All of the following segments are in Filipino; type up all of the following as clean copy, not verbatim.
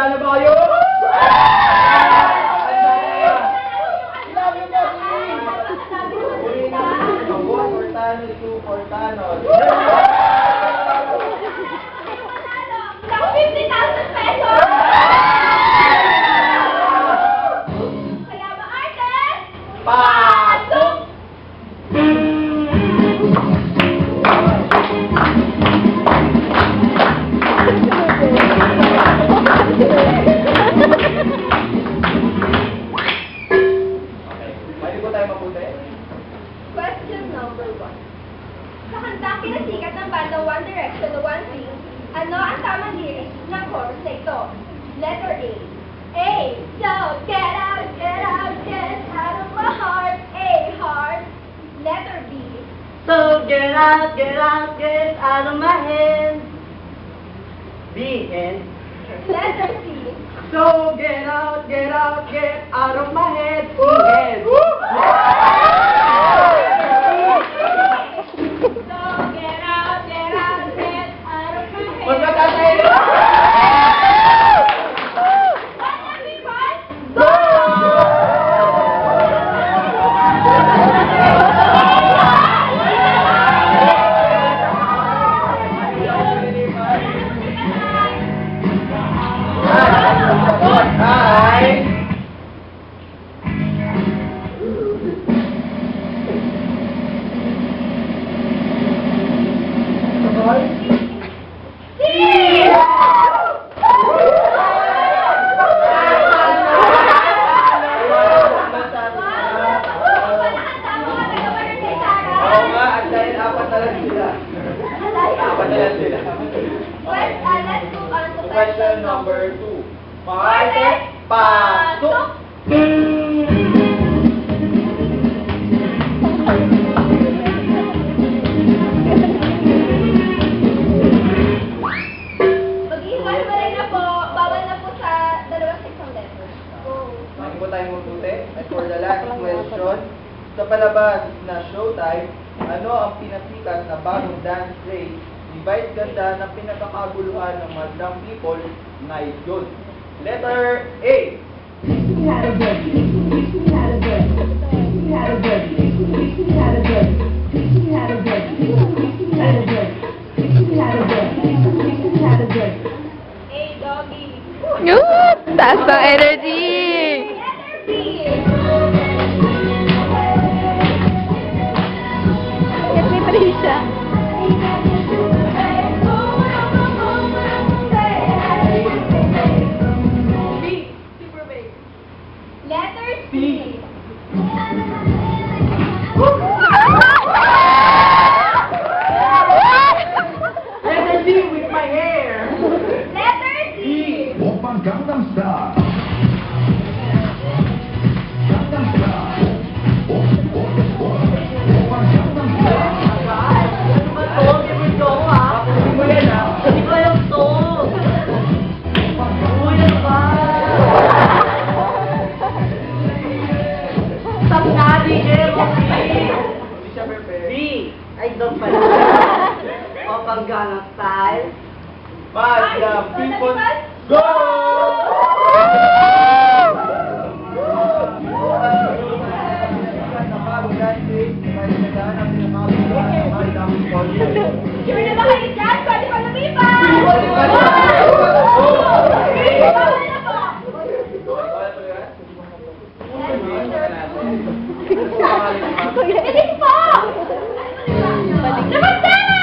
na ba kayo? Fortano, 2 Fortano. Ako 50,000 pesos! Kaya ba, artist? Pasok! Pwede po tayo mapunta eh? Question number 1. Sa kantang pinasikat ng banda One Direction na One Thing, ano ang tamang lyrics ng chorus na ito? Letter A. A. So, get out of my heart. A. Heart. Letter B. So get out of my head. B and Letter C. so get out of my head. C and So, get out of my head. Magkatatay! One, everyone, Go! Hi! Oo nga, at dahil apat na lang sila. Apat na lang sila. Let's move on to Question number 2. Martes, pasok! Mag-ihiwalay na po. Bawal na po sa dalawang seksong letters. Go. Hindi po tayo mabuti. And for the last question, sa palabas na Showtime, ano ang pinasikat na bagong dance craze ni Vice Ganda na pinagkakaguluhan ng mga young people ngayon? Letter A. A, doggy. Taas ng energy! Letter B. Yes, may pala siya. B. Super big. Letter C. energy with my hair. Letter D. Oppa Gangnam Style. Gangnam Style. Oppa Gangnam Style. Ano ba to? Hindi ko ha? Hindi mo yan ah. Hindi ko alam to. Uy, ano ba? Stop na, DJ. Hindi siya prepare. B. Ay, doon pala. Opang Gangnam Style. Mas the people go! Sure na ba kayo dyan? Pwede ko lumipas! Bawal na po! Bilis po! Namandana!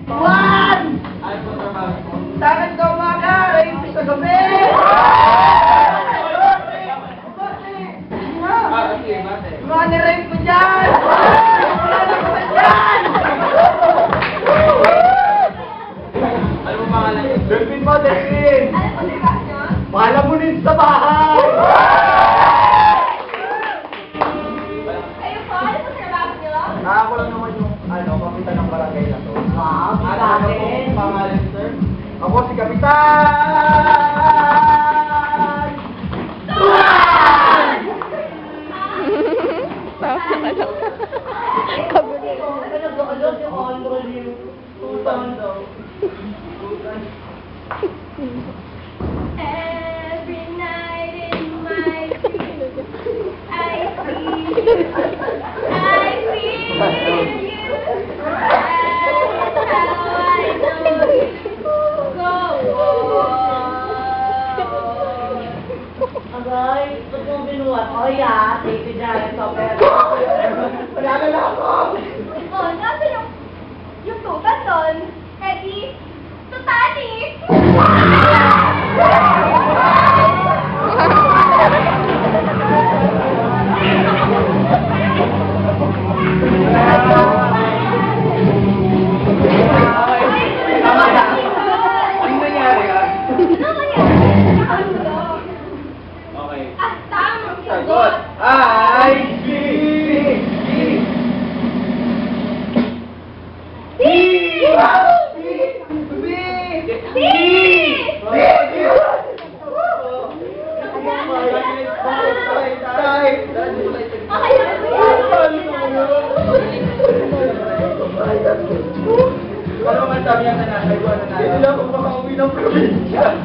One! Tangan ka umaga! Ay, sa gabi! Mga nirain ko dyan! Wala na ko dyan! Ano mo pangalan niyo? Delphine mo, Delphine! Ano po diba nyo? Palamunin sa bahay! Kayo po, ano po trabaho nyo? Ako lang naman yung, kapitan ng barangay na to. Wow, Ano bakit? pong pangalan, sir? Ako si Kapitan! Tuan! Tapos na lang. Nag-alog yung all-roll yung Tutan daw. Tutan. Every night in my dreams, I feel you. That's how I know you. Go on. Agay, ba't mo binuhat? Oh, yeah. Take it dyan. Super. Wala na ako! Oh, nasa yung tutan doon. Eddie, tutani! Tama na. Anong nangyari ah? Ano nangyari? Okay. Ah, tamang Sagot. sagot. Ay! B! B! B! B! Ano man sabi niya na nasa iwan na nasa? Hindi ako makauwi ng probinsya.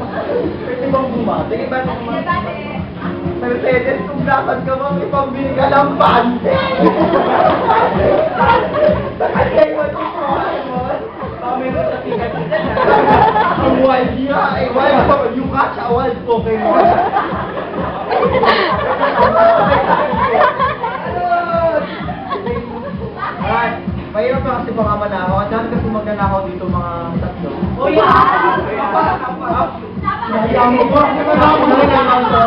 Pwede bang bumati? Sige ba nung Mercedes, kung lakad ka bang ipambili ka ng pante? Sakay mo ito po, kami mo sa tika-tika na. Ang wild niya, eh, wild pa, yung kasha, wild Pokemon. Ay, mahirap na kasi baka manakaw. Ang dami kasi magnanakaw dito mga tatlo. Oh, yeah. Ayaw mo ba? Di ba na ako nanakaw to?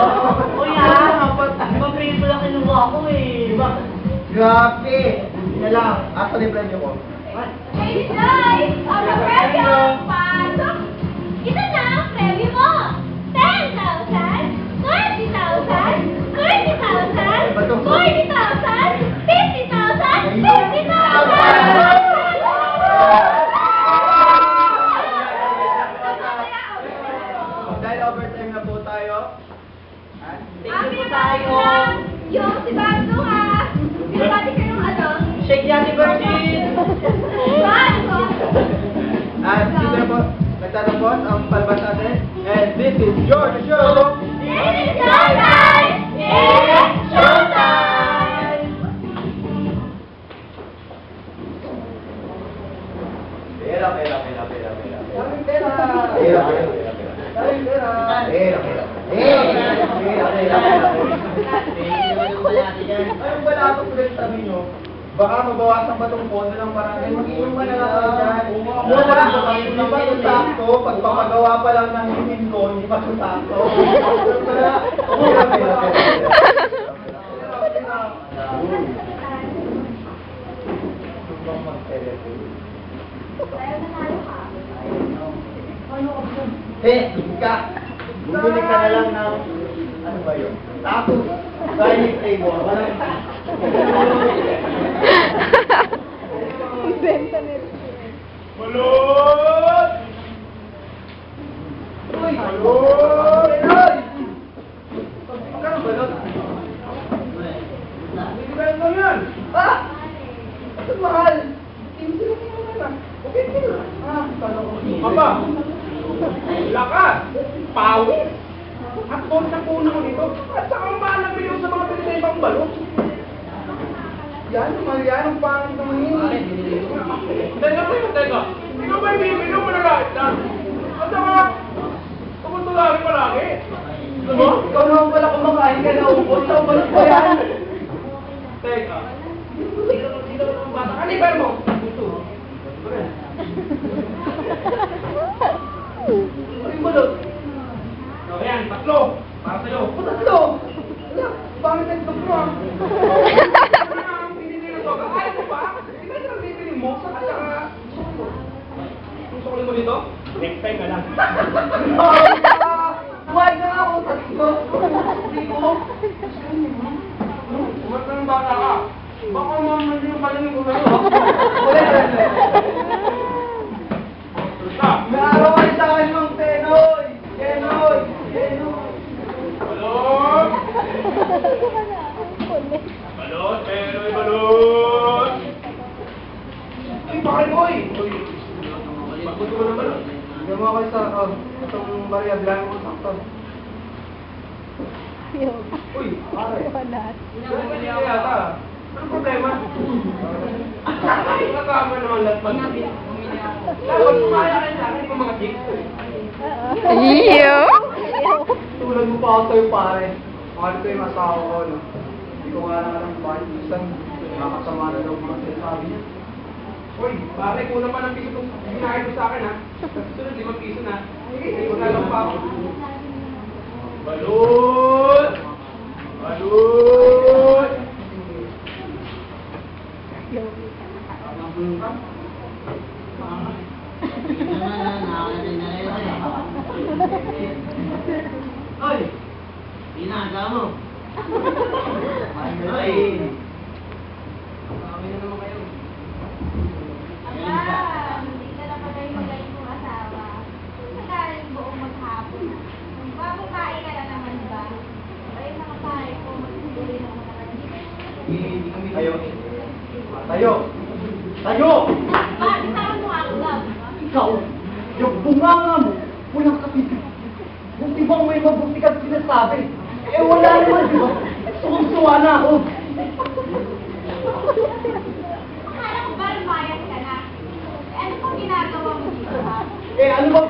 Oh, yeah. Maprito lang kinuha ko eh. Bakit? Grabe! Hindi na lang. Asa na yung premyo ko? Ladies guys, ang premyo, pasok! Ito na ang premyo mo! 10,000, 20,000, 30,000, 40,000, 50,000, 50,000! Dahil overtime na po tayo. Happy birthday! Yung si Bando ha! Pinabati ka ng ano? Shake yan, birthday! Bando! At dito na po, nagtatapos ang palabas natin. And this is your show! This is your time! It's showtime! Pera. Daming pera! Pera. Daming pera! Ayun pala ako ulit sabi nyo, baka mabawasan pa itong pondo ng parang mag-inom ka na lang kayo dyan. Wala, hindi pa ito sakto. Pag papagawa pa lang ng himin ko, hindi pa ito sakto. Pera. Ayaw na tayo ka. Ka! Bumili ka na lang ng, ano ba yun? Tato. Dining table. Benta nito. Balot! Uy! Balot! Magkano balot? Hindi ba lang yan? Ah! Ito mahal! Hindi ko na. Okay, sila. Papa, lakas, pawis, at doon sa puno ko dito, at saka ang mahal na bilyon sa mga pinitibang balot. Yan, mahal yan. Ang pangit naman yun. Teka. Ikaw ba ibibigay mo na lahat na? At saka, tumutulari ko lagi. Ano? Ikaw naman pala kumakain ka na ubos. Ikaw balot pa yan. Teka. Sino ang bata? Kaliber mo! Ano yung balot? O yan, tatlo. Para sa'yo. Tatlo! Wala, pangit ang tatlo ah. Ang pinili ng toga. Ayaw mo ba? Hindi ka lang bibili mo. At saka, gusto ko mo dito? Next time ka lang. Why na ako tatlo? Hindi ko. Huwag ka ng bata ka. Baka mamang yung palanin ko sa'yo. Wala yan. Stop! Naarawan sa akin ng Tenoy! Tenoy! Balot! Balot, pero balot! Ay, bakit mo eh? gusto mo naman. Bigyan mo ako isa, itong bariya, bilangin mo sakto. Uy, pare. Wala. Ganun ka niya yata. Anong problema? Nakakama naman lahat mag... Dapat kumaya kayo sa akin, di ba mga chicks? Iyo. Tulad mo pa ako sa'yo, pare. Mahal ko yung asawa ko, no? Hindi ko nga lang alam bakit minsan nakakasama na daw mga sinasabi niya. Uy, pare, kulang pa ng piso itong binahay mo sa akin, ha? Sunod, 5 piso na. Hindi ko na lang pa ako. Balut! Balut! Hoy! Ginagawa mo? Hoy! Kami na naman kayo. Aba, hindi ka na pala yung light mong asawa. Nagaling buong maghapon. Babukain ka na naman ba? Ay, mga pare ko, magsiguri na mga naman. Tayo. Tayo! Tayo! Ba, bitawan mo ang love. Ikaw, yung bunganga mo, walang kapitid. Kung di ba may mabuti kang sinasabi, eh wala naman, di ba? Suwang-suwa na ako. Akala ko ba lumayas ka na? Eh, ano pang ginagawa mo dito, ha? Eh ano ba